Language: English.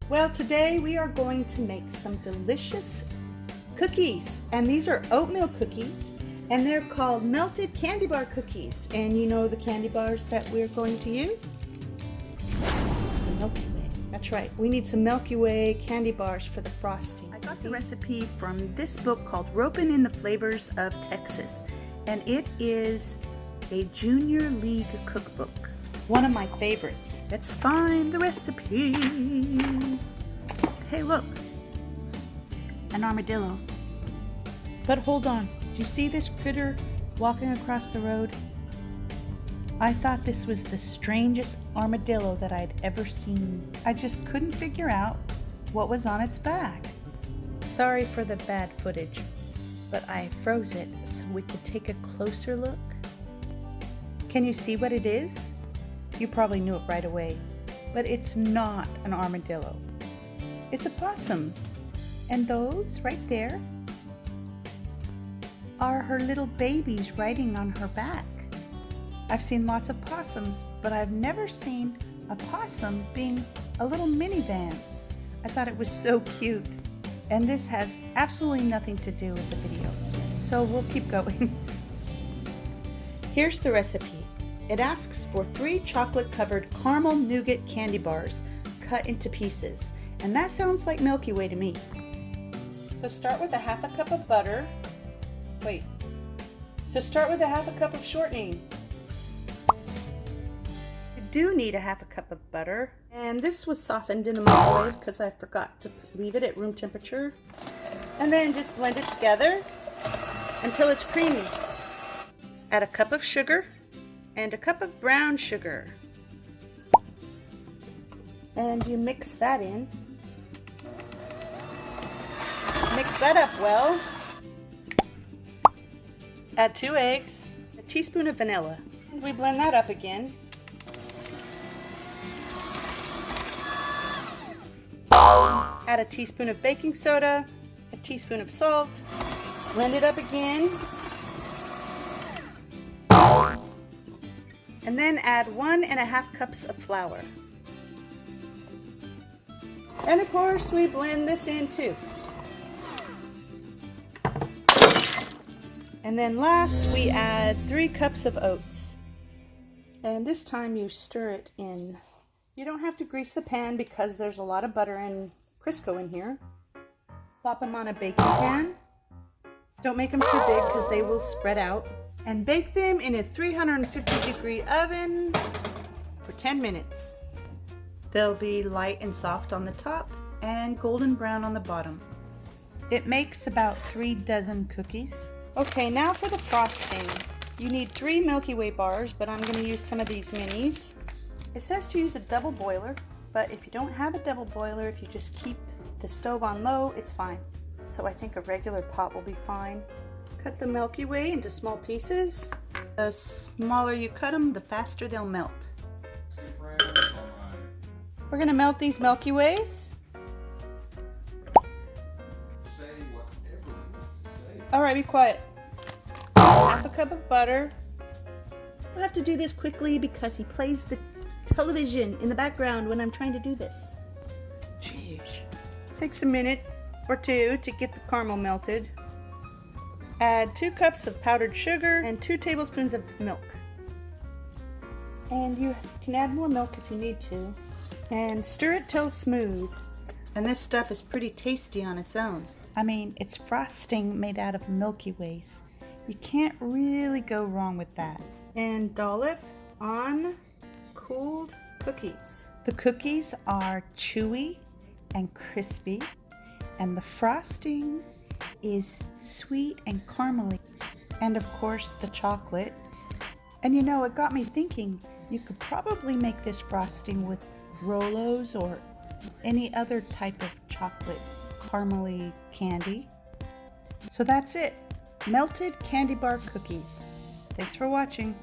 Well, today we are going to make some delicious cookies, and these are oatmeal cookies, and they're called melted candy bar cookies. And you know the candy bars that we're going to use? The Milky Way. That's right. We need some Milky Way candy bars for the frosting. I got the recipe from this book called Ropin' in the Flavors of Texas, and it is a junior league cookbook. One of my favorites. Let's find the recipe. Hey, look, an armadillo. But hold on, do you see this critter walking across the road? I thought this was the strangest armadillo that I'd ever seen. I just couldn't figure out what was on its back. Sorry for the bad footage, but I froze it so we could take a closer look. Can you see what it is? You probably knew it right away, but it's not an armadillo. It's a possum. And those right there are her little babies riding on her back. I've seen lots of possums, but I've never seen a possum being a little minivan. I thought it was so cute. And this has absolutely nothing to do with the video, so we'll keep going. Here's the recipe. It asks for 3 chocolate-covered caramel nougat candy bars cut into pieces, and that sounds like Milky Way to me. So start with a half a cup of butter. Start with a half a cup of shortening. You do need a half a cup of butter, and this was softened in the microwave because I forgot to leave it at room temperature. And then just blend it together until it's creamy. Add a cup of sugar and a cup of brown sugar. And you mix that in. Mix that up well. Add 2 eggs, a teaspoon of vanilla. And we blend that up again. Add a teaspoon of baking soda, a teaspoon of salt. Blend it up again. And then add 1½ cups of flour. And of course we blend this in too. And then last we add 3 cups of oats. And this time you stir it in. You don't have to grease the pan because there's a lot of butter and Crisco in here. Plop them on a baking pan. Don't make them too big because they will spread out. And bake them in a 350-degree oven for 10 minutes. They'll be light and soft on the top and golden brown on the bottom. It makes about 3 dozen cookies. Okay, now for the frosting. You need 3 Milky Way bars, but I'm going to use some of these minis. It says to use a double boiler, but if you don't have a double boiler, if you just keep the stove on low, it's fine. So I think a regular pot will be fine. Cut the Milky Way into small pieces. The smaller you cut them, the faster they'll melt. We're gonna melt these Milky Ways. All right, be quiet. Half a cup of butter. We'll have to do this quickly because he plays the television in the background when I'm trying to do this. Jeez. Takes a minute or 2 to get the caramel melted. Add 2 cups of powdered sugar and 2 tablespoons of milk. And you can add more milk if you need to. And stir it till smooth. And this stuff is pretty tasty on its own. I mean, it's frosting made out of Milky Ways. You can't really go wrong with that. And dollop on cooled cookies. The cookies are chewy and crispy, and the frosting is sweet and caramely, and of course the chocolate. And you know, it got me thinking, you could probably make this frosting with Rolos or any other type of chocolate caramely candy. So that's it, melted candy bar cookies. Thanks for watching.